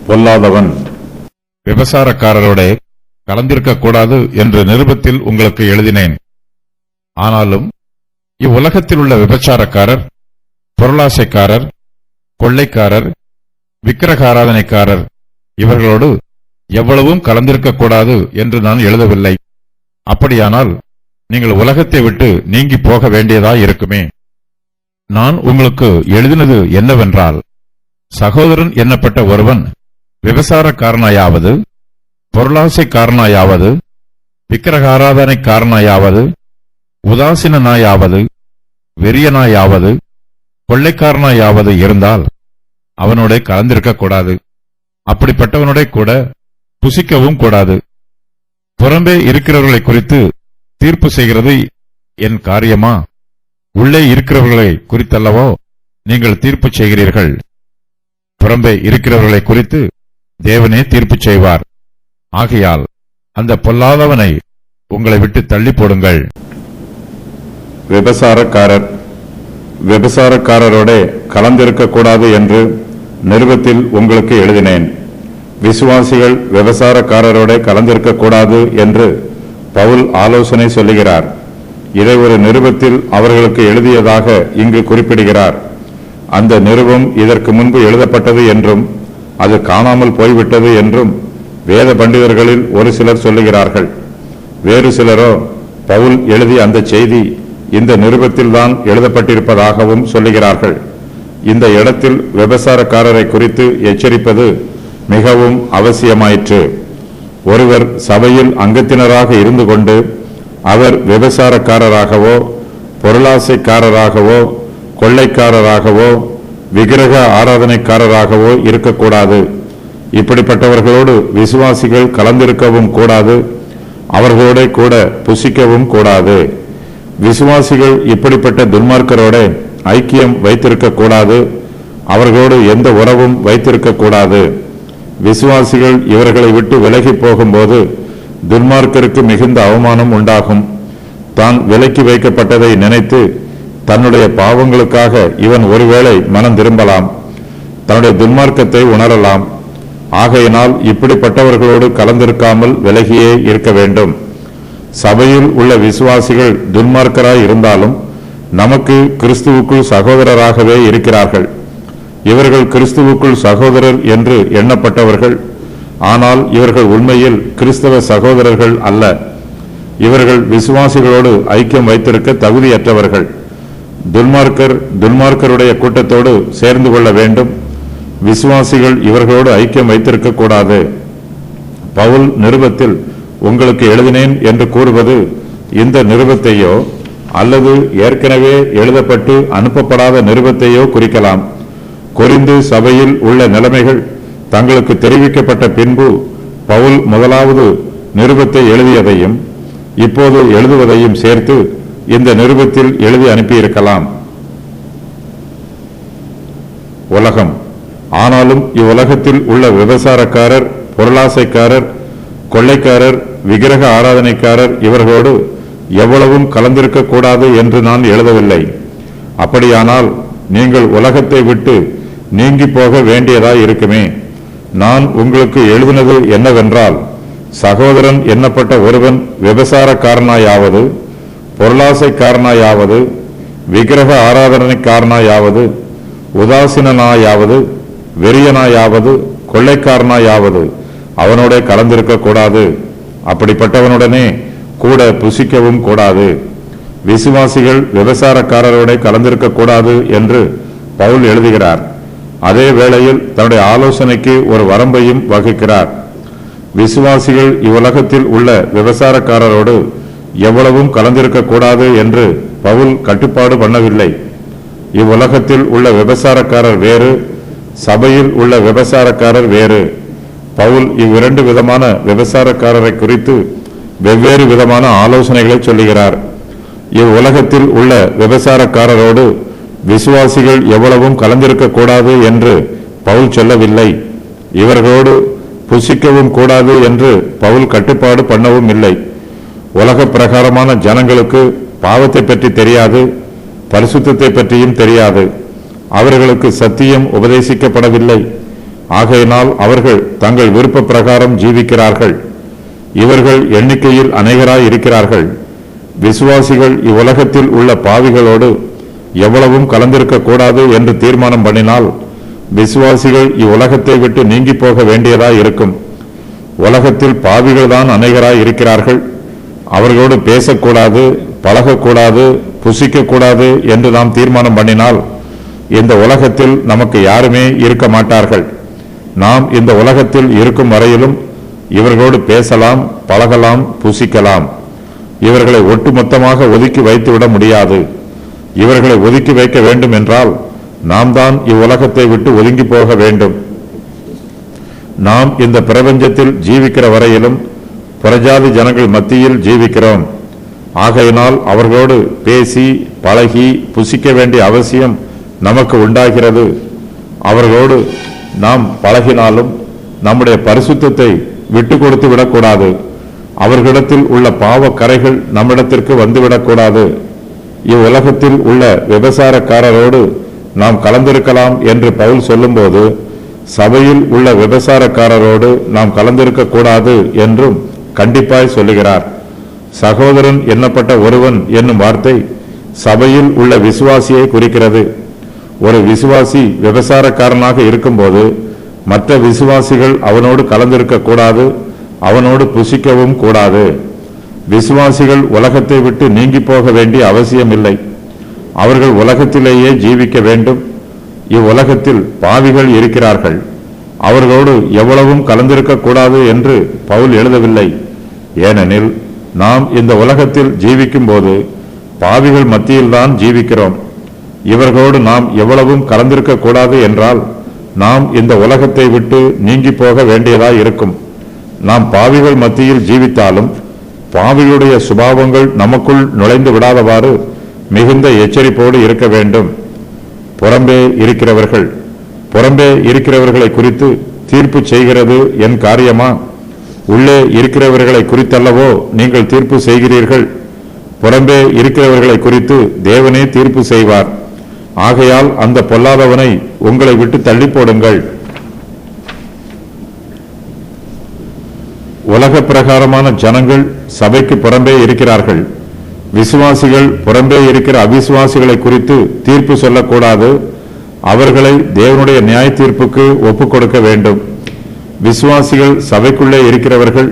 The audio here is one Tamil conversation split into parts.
பொல்லாதவன் விபசாரக்காரரோட கலந்திருக்கக்கூடாது என்ற நிருபத்தில் உங்களுக்கு எழுதினேன். ஆனாலும் இவ்வுலகத்தில் உள்ள விபச்சாரக்காரர், பொருளாசைக்காரர், கொள்ளைக்காரர், விக்கிரகாராதனைக்காரர் இவர்களோடு எவ்வளவும் கலந்திருக்கக்கூடாது என்று நான் எழுதவில்லை. அப்படியானால் நீங்கள் உலகத்தை விட்டு நீங்கி போக வேண்டியதாயிருக்குமே. நான் உங்களுக்கு எழுதினது என்னவென்றால், சகோதரன் என்னப்பட்ட ஒருவன் விபசாரக்காரனாயாவது, பொருளாசைக்காரனாயாவது, விக்கிரகாராதனைக்காரனாயாவது, உதாசீனாயாவது, வெறியனாயாவது, கொள்ளைக்காரனாயாவது இருந்தால் அவனோட கலந்திருக்கக்கூடாது. அப்படிப்பட்டவனோட கூட புசிக்கவும் கூடாது. புறம்பே இருக்கிறவர்களை குறித்து தீர்ப்பு செய்கிறது என் காரியமா? உள்ளே இருக்கிறவர்களை குறித்தல்லவோ நீங்கள் தீர்ப்பு செய்கிறீர்கள். புறம்பே இருக்கிறவர்களை குறித்து தேவனே தீர்ப்பு செய்வார். ஆகையால் அந்த பொல்லாதவனை உங்களை விட்டு தள்ளி போடுங்கள். விபசாரக்காரரோட கலந்திருக்கக்கூடாது என்று நிருபத்தில் உங்களுக்கு எழுதினேன். விசுவாசிகள் விபசாரக்காரரோட கலந்திருக்கக்கூடாது என்று பவுல் ஆலோசனை சொல்லுகிறார். இதை ஒரு நிருபத்தில் அவர்களுக்கு எழுதியதாக இங்கு குறிப்பிடுகிறார். அந்த நிருபம் இதற்கு முன்பு எழுதப்பட்டது என்றும் அது காணாமல் போய்விட்டது என்றும் வேத பண்டிதர்களில் ஒரு சிலர் சொல்லுகிறார்கள். வேறு சிலரோ பவுல் எழுதிய அந்த செய்தி இந்த நிருபத்தில்தான் எழுதப்பட்டிருப்பதாகவும் சொல்லுகிறார்கள். இந்த இடத்தில் விபசாரக்காரரை குறித்து எச்சரிப்பது மிகவும் அவசியமாயிற்று. ஒருவர் சபையில் அங்கத்தினராக இருந்து கொண்டு அவர் விபசாரக்காரராகவோ, பொருளாசைக்காரராகவோ, கொள்ளைக்காரராகவோ, விக்கிரக ஆராதனைக்காரராகவோ இருக்கக்கூடாது. இப்படிப்பட்டவர்களோடு விசுவாசிகள் கலந்திருக்கவும் கூடாது, அவர்களோட கூட புசிக்கவும் கூடாது. விசுவாசிகள் இப்படிப்பட்ட துன்மார்க்கரோட ஐக்கியம் வைத்திருக்கக்கூடாது, அவர்களோடு எந்த உறவும் வைத்திருக்கக்கூடாது. விசுவாசிகள் இவர்களை விட்டு விலகி போகும்போது துன்மார்க்கருக்கு மிகுந்த அவமானம் உண்டாகும். தான் விலக்கி வைக்கப்பட்டதை நினைத்து தன்னுடைய பாவங்களுக்காக இவன் ஒருவேளை மனம் திரும்பலாம், தன்னுடைய துன்மார்க்கத்தை உணரலாம். ஆகையினால் இப்படிப்பட்டவர்களோடு கலந்திருக்காமல் விலகியே இருக்க வேண்டும். சபையில் உள்ள விசுவாசிகள் துன்மார்க்கராய் இருந்தாலும் நமக்கு கிறிஸ்துவுக்குள் சகோதரராகவே இருக்கிறார்கள். இவர்கள் கிறிஸ்துவுக்குள் சகோதரர் என்று எண்ணப்பட்டவர்கள். ஆனால் இவர்கள் உண்மையில் கிறிஸ்தவ சகோதரர்கள் அல்ல. இவர்கள் விசுவாசிகளோடு ஐக்கியம் வைத்திருக்க தகுதியற்றவர்கள். துன்மார்க்கருடைய கூட்டத்தோடு சேர்ந்து கொள்ள வேண்டும். விசுவாசிகள் இவர்களோடு ஐக்கியம் வைத்திருக்க கூடாது. பவுல் நிருபத்தில் உங்களுக்கு எழுதினேன் என்று கூறுவது இந்த நிருபத்தையோ அல்லது ஏற்கனவே எழுதப்பட்டு அனுப்பப்படாத நிருபத்தையோ குறிக்கலாம். கொரிந்து சபையில் உள்ள நிலைமைகள் தங்களுக்கு தெரிவிக்கப்பட்ட பின்பு பவுல் முதலாவது நிருபத்தை எழுதியதையும் இப்போது எழுதுவதையும் சேர்த்து இந்த நிருபத்தில் எழுதி அனுப்பியிருக்கலாம். உலகம். ஆனாலும் இவ்வுலகத்தில் உள்ள விபசாரக்காரர், பொருளாசைக்காரர், கொள்ளைக்காரர், விக்கிரக ஆராதனைக்காரர் இவர்களோடு எவ்வளவும் கலந்திருக்க கூடாது என்று நான் எழுதவில்லை. அப்படியானால் நீங்கள் உலகத்தை விட்டு நீங்கி போக வேண்டியதாய் இருக்குமே. நான் உங்களுக்கு எழுதினது என்னவென்றால், சகோதரன் எண்ணப்பட்ட ஒருவன் விபசாரக்காரனாயாவது, பொருளாசைக்காரனாயாவது, விக்கிரக ஆராதனைக்காரனாயாவது, உதாசீனாயாவது, வெறியனாயாவது, கொள்ளைக்காரனாயாவது அவனோட கலந்திருக்க கூடாது. அப்படிப்பட்டவனுடனே கூட புசிக்கவும் கூடாது. விசுவாசிகள் விபசாரக்காரரோட கலந்திருக்க கூடாது என்று பவுல் எழுதுகிறார். அதே வேளையில் தன்னுடைய ஆலோசனைக்கு ஒரு வரம்பையும் வகுக்கிறார். விசுவாசிகள் இவ்வுலகத்தில் உள்ள விபசாரக்காரரோடு எவ்வளவும் கலந்திருக்க கூடாது என்று பவுல் கட்டுப்பாடு பண்ணவில்லை. இவ்வுலகத்தில் உள்ள விபசாரக்காரர் வேறு, சபையில் உள்ள விபசாரக்காரர் வேறு. பவுல் இவ்விரண்டு விதமான விபசாரக்காரரை குறித்து வெவ்வேறு விதமான ஆலோசனைகளை சொல்லுகிறார். இவ்வுலகத்தில் உள்ள விபசாரக்காரரோடு விசுவாசிகள் எவ்வளவும் கலந்திருக்க கூடாது என்று பவுல் சொல்லவில்லை. இவர்களோடு புசிக்கவும் கூடாது என்று பவுல் கட்டுப்பாடு பண்ணவும் இல்லை. உலக பிரகாரமான ஜனங்களுக்கு பாவத்தை பற்றி தெரியாது, பரிசுத்தத்தை பற்றியும் தெரியாது. அவர்களுக்கு சத்தியம் உபதேசிக்கப்படவில்லை. ஆகையினால் அவர்கள் தங்கள் விருப்ப பிரகாரம் ஜீவிக்கிறார்கள். இவர்கள் எண்ணிக்கையில் அநேகராய் இருக்கிறார்கள். விசுவாசிகள் இவ்வுலகத்தில் உள்ள பாவிகளோடு எவ்வளவும் கலந்திருக்க கூடாது என்று தீர்மானம் பண்ணினால் விசுவாசிகள் இவ்வுலகத்தை விட்டு நீங்கி போக வேண்டியதாய் இருக்கும். உலகத்தில் பாவிகள் தான் அநேகராய் இருக்கிறார்கள். அவர்களோடு பேசக்கூடாது, பழகக்கூடாது, புசிக்கக்கூடாது என்று நாம் தீர்மானம் பண்ணினால் இந்த உலகத்தில் நமக்கு யாருமே இருக்க மாட்டார்கள். நாம் இந்த உலகத்தில் இருக்கும் வரையிலும் இவர்களோடு பேசலாம், பழகலாம், புசிக்கலாம். இவர்களை ஒட்டுமொத்தமாக ஒதுக்கி வைத்துவிட முடியாது. இவர்களை ஒதுக்கி வைக்க வேண்டும் என்றால் நாம் தான் இவ்வுலகத்தை விட்டு ஒதுங்கி போக வேண்டும். நாம் இந்த பிரபஞ்சத்தில் ஜீவிக்கிற வரையிலும் புறஜாதி ஜனங்கள் மத்தியில் ஜீவிக்கிறோம். ஆகையினால் அவர்களோடு பேசி பழகி புசிக்க வேண்டிய அவசியம் நமக்கு உண்டாகிறது. அவர்களோடு நாம் பழகினாலும் நம்முடைய பரிசுத்தத்தை விட்டு கொடுத்து விடக்கூடாது. அவர்களிடத்தில் உள்ள பாவ கரைகள் நம்மிடத்திற்கு வந்துவிடக்கூடாது. இவ்வுலகத்தில் உள்ள விபசாரக்காரரோடு நாம் கலந்திருக்கலாம் என்று பவுல் சொல்லும்போது சபையில் உள்ள விபசாரக்காரரோடு நாம் கலந்திருக்க கூடாது என்றும் கண்டிப்பாய் சொல்லுகிறார். சகோதரன் எண்ணப்பட்ட ஒருவன் என்னும் வார்த்தை சபையில் உள்ள விசுவாசியை குறிக்கிறது. ஒரு விசுவாசி விபசாரக்காரனாக இருக்கும்போது மற்ற விசுவாசிகள் அவனோடு கலந்திருக்க கூடாது, அவனோடு புசிக்கவும் கூடாது. விசுவாசிகள் உலகத்தை விட்டு நீங்கி போக வேண்டிய அவசியம் இல்லை. அவர்கள் உலகத்திலேயே ஜீவிக்க வேண்டும். இவ்வுலகத்தில் பாவிகள் இருக்கிறார்கள். அவர்களோடு எவ்வளவும் கலந்திருக்க கூடாது என்று பவுல் எழுதவில்லை. ஏனெனில் நாம் இந்த உலகத்தில் ஜீவிக்கும் போது பாவிகள் மத்தியில்தான் ஜீவிக்கிறோம். இவர்களோடு நாம் எவ்வளவும் கலந்திருக்க கூடாது என்றால் நாம் இந்த உலகத்தை விட்டு நீங்கி போக வேண்டியதாய் இருக்கும். நாம் பாவிகள் மத்தியில் ஜீவித்தாலும் பாவிகளுடைய சுபாவங்கள் நமக்குள் நுழைந்து விடாதவாறு மிகுந்த எச்சரிப்போடு இருக்க வேண்டும். புறம்பே இருக்கிறவர்களை குறித்து தீர்ப்பு செய்கிறது என் காரியமா? உள்ளே இருக்கிறவர்களை குறித்தல்லவோ நீங்கள் தீர்ப்பு செய்கிறீர்கள். புறம்பே இருக்கிறவர்களை குறித்து தேவனே தீர்ப்பு செய்வார். ஆகையால் அந்த பொல்லாதவனை உங்களை விட்டு தள்ளி போடுங்கள். உலக பிரகாரமான ஜனங்கள் சபைக்கு புறம்பே இருக்கிறார்கள். விசுவாசிகள் புறம்பே இருக்கிற அவிசுவாசிகளை குறித்து தீர்ப்பு சொல்லக்கூடாது. அவர்களை தேவனுடைய நியாய தீர்ப்புக்கு ஒப்புக் கொடுக்க வேண்டும். விசுவாசிகள் சபைக்குள்ளே இருக்கிறவர்கள்.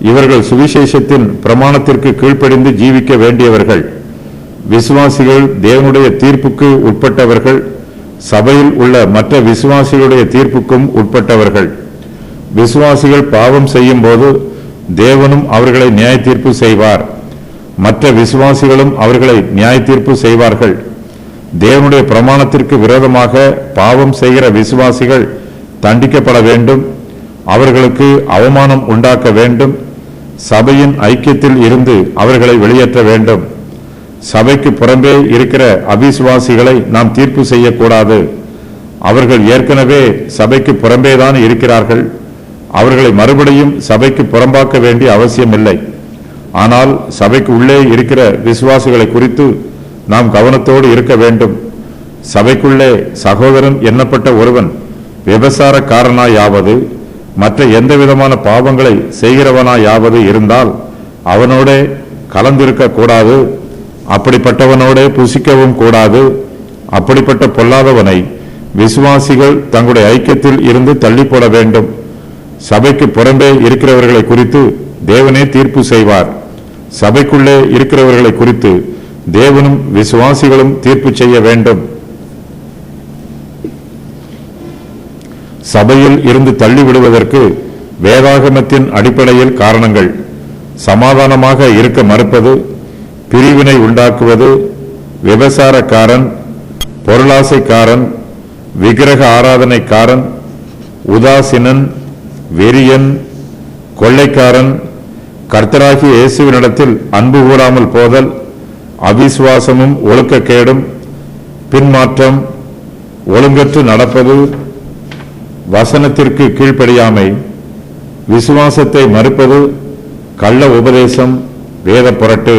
இவர்கள் சுவிசேஷத்தின் பிரமாணத்திற்கு கீழ்ப்படிந்து ஜீவிக்க வேண்டியவர்கள். விசுவாசிகள் தேவனுடைய தீர்ப்புக்கு உட்பட்டவர்கள். சபையில் உள்ள மற்ற விசுவாசிகளுடைய தீர்ப்புக்கும் உட்பட்டவர்கள். விசுவாசிகள் பாவம் செய்யும் போது தேவனும் அவர்களை நியாய தீர்ப்பு செய்வார். மற்ற விசுவாசிகளும் அவர்களை நியாய தீர்ப்பு செய்வார்கள். தேவனுடைய பிரமாணத்திற்கு விரோதமாக பாவம் செய்கிற விசுவாசிகள் தண்டிக்கப்பட வேண்டும். அவர்களுக்கு அவமானம் உண்டாக்க வேண்டும். சபையின் ஐக்கியத்தில் இருந்து அவர்களை வெளியேற்ற வேண்டும். சபைக்கு புறம்பே இருக்கிற அவிசுவாசிகளை நாம் தீர்ப்பு செய்யக்கூடாது. அவர்கள் ஏற்கனவே சபைக்கு புறம்பேதான் இருக்கிறார்கள். அவர்களை மறுபடியும் சபைக்கு புறம்பாக்க வேண்டிய அவசியம் இல்லை. ஆனால் சபைக்கு உள்ளே இருக்கிற விசுவாசிகளை குறித்து நாம் கவனத்தோடு இருக்க வேண்டும். சபைக்குள்ளே சகோதரன் எண்ணப்பட்ட ஒருவன் விபசாரக்காரனாயாவது மற்ற எந்த விதமான பாவங்களை செய்கிறவனாயாவது இருந்தால் அவனோட கலந்திருக்க கூடாது. அப்படிப்பட்டவனோட புசிக்கவும் கூடாது. அப்படிப்பட்ட பொல்லாதவனை விசுவாசிகள் தங்களுடைய ஐக்கியத்தில் இருந்து தள்ளி போட வேண்டும். சபைக்கு புறம்பே இருக்கிறவர்களை குறித்து தேவனே தீர்ப்பு செய்வார். சபைக்குள்ளே இருக்கிறவர்களை குறித்து தேவனும் விசுவாசிகளும் தீர்ப்பு செய்ய வேண்டும். சபையில் இருந்து தள்ளிவிடுவதற்கு வேதாகமத்தின் அடிப்படையில் காரணங்கள்: சமாதானமாக இருக்க மறுப்பது, பிரிவினை உண்டாக்குவது, விபசாரக்காரன், பொருளாசைக்காரன், விக்கிரக ஆராதனைக்காரன், உதாசீனன், வெறியன், கொள்ளைக்காரன், கர்த்தராகிய இயேசுவினிடத்தில் அன்பு கூறாமல் போதல், அவிசுவாசமும் ஒழுக்கக்கேடும், பின்மாற்றம், ஒழுங்கற்று நடப்பது, வசனத்திற்கு கீழ்ப்படியாமை, விசுவாசத்தை மறுப்பது, கள்ள உபதேசம், வேத புரட்டு.